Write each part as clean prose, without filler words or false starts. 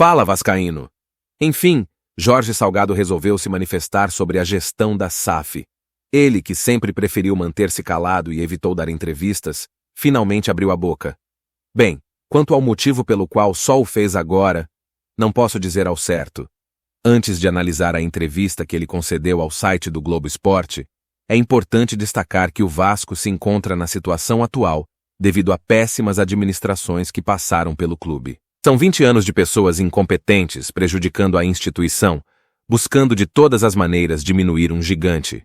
Fala, vascaíno! Enfim, Jorge Salgado resolveu se manifestar sobre a gestão da SAF. Ele, que sempre preferiu manter-se calado e evitou dar entrevistas, finalmente abriu a boca. Bem, quanto ao motivo pelo qual só o fez agora, não posso dizer ao certo. Antes de analisar a entrevista que ele concedeu ao site do Globo Esporte, é importante destacar que o Vasco se encontra na situação atual devido a péssimas administrações que passaram pelo clube. São 20 anos de pessoas incompetentes prejudicando a instituição, buscando de todas as maneiras diminuir um gigante.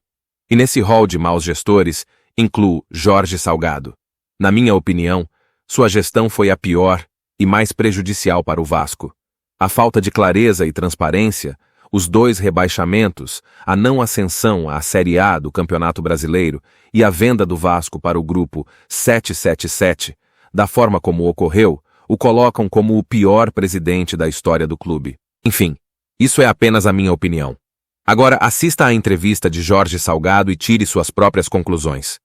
E nesse rol de maus gestores, incluo Jorge Salgado. Na minha opinião, sua gestão foi a pior e mais prejudicial para o Vasco. A falta de clareza e transparência, os 2 rebaixamentos, a não ascensão à Série A do Campeonato Brasileiro e a venda do Vasco para o grupo 777, da forma como ocorreu, o colocam como o pior presidente da história do clube. Enfim, isso é apenas a minha opinião. Agora assista à entrevista de Jorge Salgado e tire suas próprias conclusões.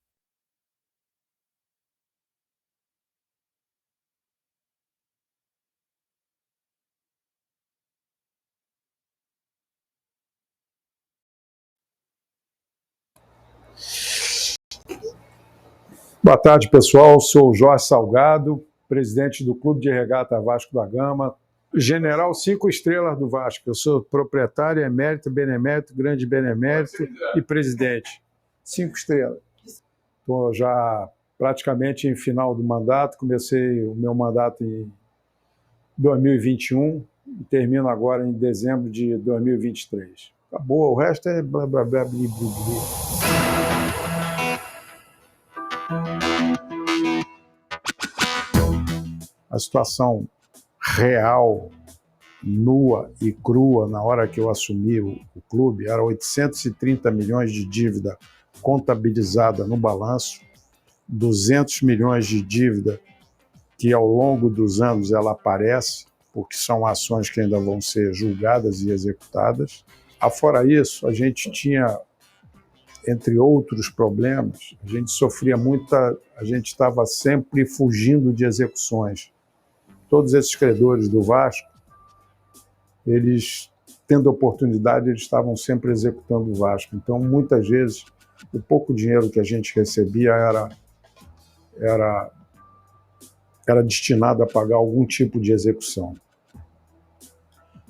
Boa tarde, pessoal. Sou o Jorge Salgado, presidente do Clube de Regata Vasco da Gama, general 5 estrelas do Vasco. Eu sou proprietário, emérito, benemérito, grande benemérito e presidente. 5 estrelas. Estou já praticamente em final do mandato. Comecei o meu mandato em 2021 e termino agora em dezembro de 2023. Acabou, o resto é blá, blá, blá, blá, blá, blá. A situação real, nua e crua, na hora que eu assumi o clube, era 830 milhões de dívida contabilizada no balanço, 200 milhões de dívida que ao longo dos anos ela aparece, porque são ações que ainda vão ser julgadas e executadas. Afora isso, a gente tinha, entre outros problemas, a gente sofria a gente estava sempre fugindo de execuções. Todos esses credores do Vasco, eles, tendo oportunidade, eles estavam sempre executando o Vasco. Então, muitas vezes, o pouco dinheiro que a gente recebia era destinado a pagar algum tipo de execução.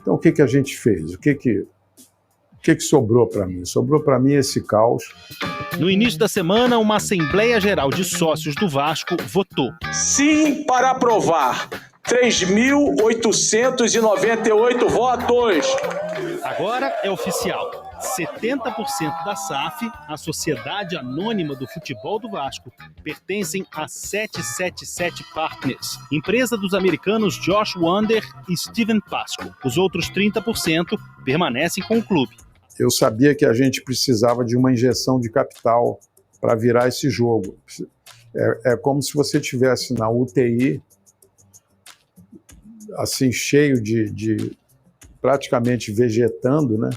Então, o que a gente fez? O que sobrou para mim? Sobrou para mim esse caos. No início da semana, uma Assembleia Geral de Sócios do Vasco votou. Sim, para aprovar. 3.898 votos. Agora é oficial. 70% da SAF, a Sociedade Anônima do Futebol do Vasco, pertencem a 777 Partners, empresa dos americanos Josh Wander e Steven Pasco. Os outros 30% permanecem com o clube. Eu sabia que a gente precisava de uma injeção de capital para virar esse jogo. É como se você estivesse na UTI, assim, cheio de praticamente vegetando, né?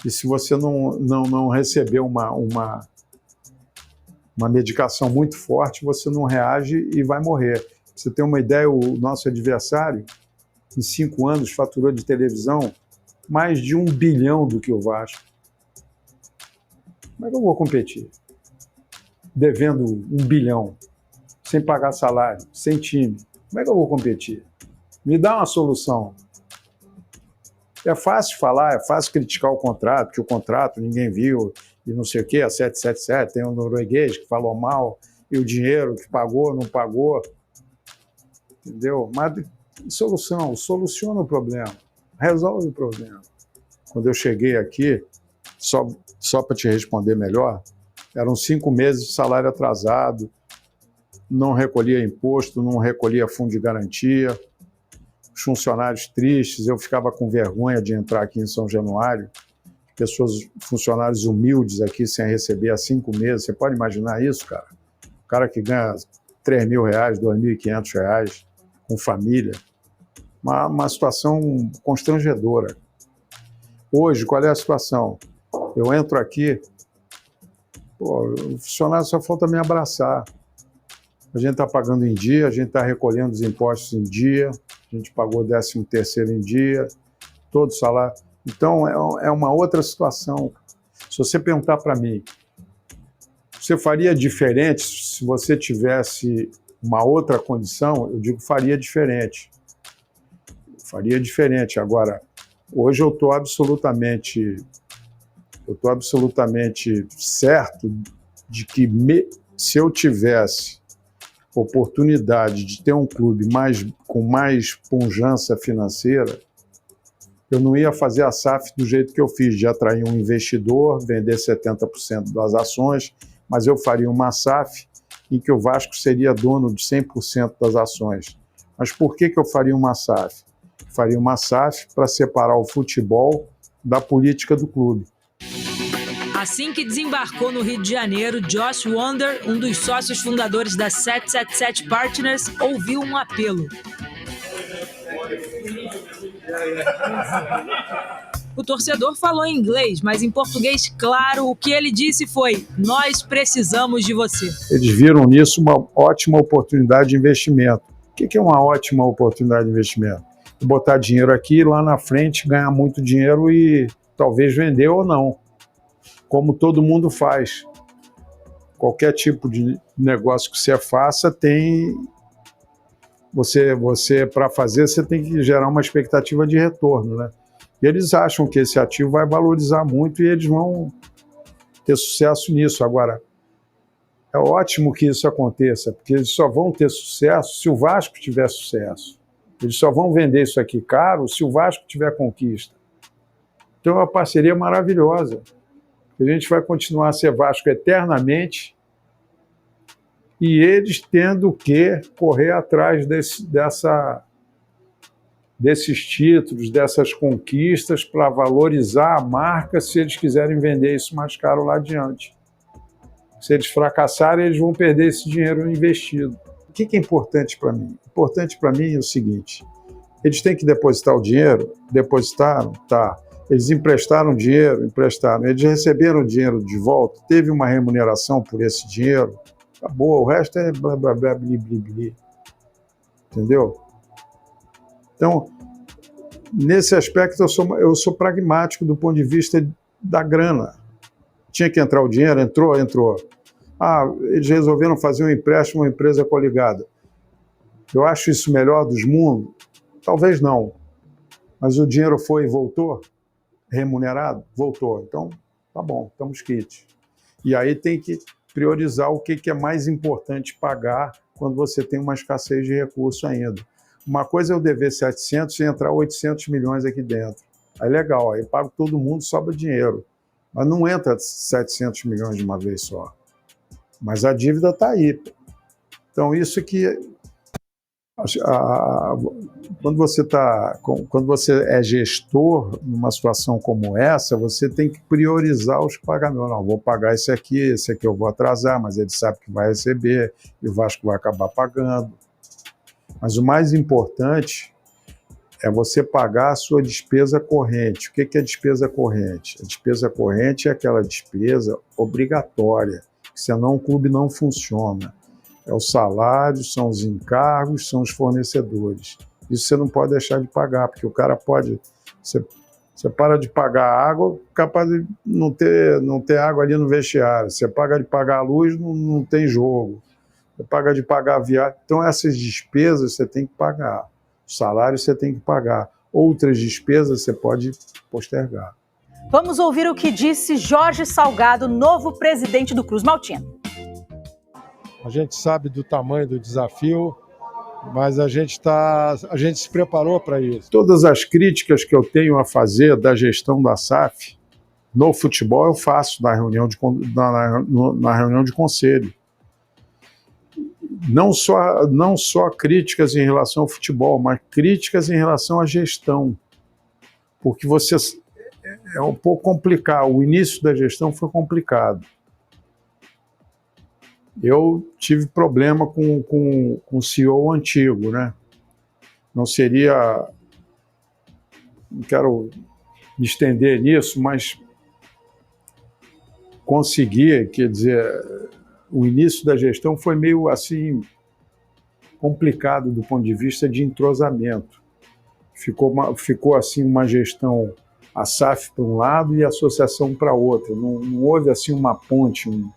E se você não receber uma medicação muito forte, você não reage e vai morrer. Pra você ter uma ideia, o nosso adversário, em 5 anos, faturou de televisão mais de 1 bilhão do que o Vasco. Como é que eu vou competir? Devendo 1 bilhão, sem pagar salário, sem time. Como é que eu vou competir? Me dá uma solução. É fácil falar, é fácil criticar o contrato, que o contrato ninguém viu, e não sei o quê, a 777, tem um norueguês que falou mal, e o dinheiro que pagou, não pagou. Entendeu? Mas soluciona o problema, resolve o problema. Quando eu cheguei aqui, só para te responder melhor, eram 5 meses de salário atrasado, não recolhia imposto, não recolhia fundo de garantia, os funcionários tristes, eu ficava com vergonha de entrar aqui em São Januário, funcionários humildes aqui sem receber há 5 meses, você pode imaginar isso, cara? O cara que ganha R$3.000, R$2.500, com família, uma situação constrangedora. Hoje, qual é a situação? Eu entro aqui, o funcionário só falta me abraçar. A gente está pagando em dia, a gente está recolhendo os impostos em dia, a gente pagou 13º em dia, todo salário. Então, é uma outra situação. Se você perguntar para mim, você faria diferente se você tivesse uma outra condição? Eu digo, faria diferente. Faria diferente. Agora, hoje eu estou absolutamente certo de que se eu tivesse oportunidade de ter um clube com mais pujança financeira, eu não ia fazer a SAF do jeito que eu fiz, de atrair um investidor, vender 70% das ações, mas eu faria uma SAF em que o Vasco seria dono de 100% das ações. Mas por que eu faria uma SAF? Eu faria uma SAF para separar o futebol da política do clube. Assim que desembarcou no Rio de Janeiro, Josh Wonder, um dos sócios fundadores da 777 Partners, ouviu um apelo. O torcedor falou em inglês, mas em português, claro, o que ele disse foi: nós precisamos de você. Eles viram nisso uma ótima oportunidade de investimento. O que é uma ótima oportunidade de investimento? Botar dinheiro aqui, lá na frente, ganhar muito dinheiro e talvez vender ou não. Como todo mundo faz. Qualquer tipo de negócio que você faça tem... Você para fazer, você tem que gerar uma expectativa de retorno, né? E eles acham que esse ativo vai valorizar muito e eles vão ter sucesso nisso. Agora, é ótimo que isso aconteça, porque eles só vão ter sucesso se o Vasco tiver sucesso. Eles só vão vender isso aqui caro se o Vasco tiver conquista. Então é uma parceria maravilhosa. A gente vai continuar a ser Vasco eternamente e eles tendo que correr atrás desses títulos, dessas conquistas para valorizar a marca se eles quiserem vender isso mais caro lá adiante. Se eles fracassarem, eles vão perder esse dinheiro investido. O que é importante para mim? Importante para mim é o seguinte, eles têm que depositar o dinheiro? Depositaram? Tá. Eles emprestaram dinheiro? Emprestaram. Eles receberam o dinheiro de volta? Teve uma remuneração por esse dinheiro? Acabou, o resto é blá, blá, blá, bli, bli, bli. Entendeu? Então, nesse aspecto, eu sou pragmático do ponto de vista da grana. Tinha que entrar o dinheiro? Entrou. Eles resolveram fazer um empréstimo a uma empresa coligada. Eu acho isso melhor dos mundos? Talvez não. Mas o dinheiro foi e voltou? Remunerado? Voltou. Então, tá bom, estamos quites. E aí tem que priorizar o que é mais importante pagar quando você tem uma escassez de recurso ainda. Uma coisa é eu dever 700 e entrar 800 milhões aqui dentro. Aí legal, aí pago todo mundo, sobra dinheiro. Mas não entra 700 milhões de uma vez só. Mas a dívida está aí. Então isso que... Quando você é gestor numa situação como essa, você tem que priorizar os pagamentos. Não, vou pagar esse aqui eu vou atrasar, mas ele sabe que vai receber e o Vasco vai acabar pagando. Mas o mais importante é você pagar a sua despesa corrente. O que é despesa corrente? A despesa corrente é aquela despesa obrigatória, que senão o clube não funciona. É o salário, são os encargos, são os fornecedores. Isso você não pode deixar de pagar, porque o cara pode... Você para de pagar a água, capaz de não ter água ali no vestiário. Você paga de pagar a luz, não tem jogo. Você paga de pagar a viagem. Então, essas despesas você tem que pagar. O salário você tem que pagar. Outras despesas você pode postergar. Vamos ouvir o que disse Jorge Salgado, novo presidente do Cruz Maltino. A gente sabe do tamanho do desafio, mas a gente se preparou para isso. Todas as críticas que eu tenho a fazer da gestão da SAF no futebol eu faço na reunião de conselho. Não só críticas em relação ao futebol, mas críticas em relação à gestão. Porque é um pouco complicado. O início da gestão foi complicado. Eu tive problema com o CEO antigo, né? Não quero me estender nisso, mas consegui, quer dizer, o início da gestão foi meio assim complicado do ponto de vista de entrosamento. Ficou assim uma gestão, a SAF para um lado e a associação para outro. Não houve assim uma ponte, um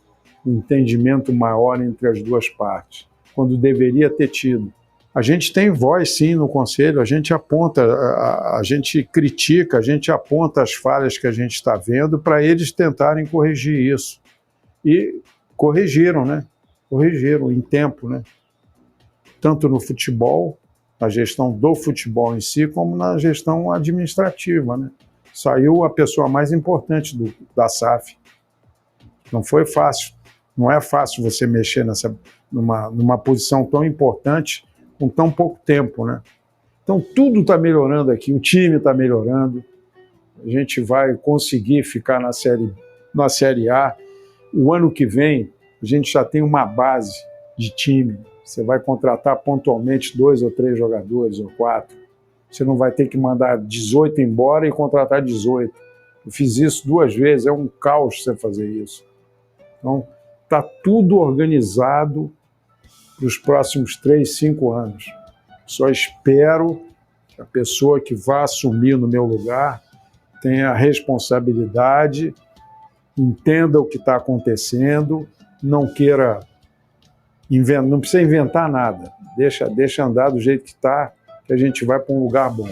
entendimento maior entre as duas partes, quando deveria ter tido. A gente tem voz, sim, no Conselho, a gente aponta, a gente critica, a gente aponta as falhas que a gente está vendo para eles tentarem corrigir isso. E corrigiram, né? Corrigiram em tempo, né? Tanto no futebol, na gestão do futebol em si, como na gestão administrativa, né? Saiu a pessoa mais importante da SAF. Não foi fácil. Não é fácil você mexer numa posição tão importante com tão pouco tempo, né? Então tudo está melhorando aqui, o time está melhorando, a gente vai conseguir ficar na série A. O ano que vem a gente já tem uma base de time, você vai contratar pontualmente 2 ou 3 jogadores ou 4, você não vai ter que mandar 18 embora e contratar 18. Eu fiz isso 2 vezes, é um caos você fazer isso. Então está tudo organizado para os próximos 3, 5 anos. Só espero que a pessoa que vai assumir no meu lugar tenha a responsabilidade, entenda o que está acontecendo, não queira não precisa inventar nada, deixa andar do jeito que está, que a gente vai para um lugar bom.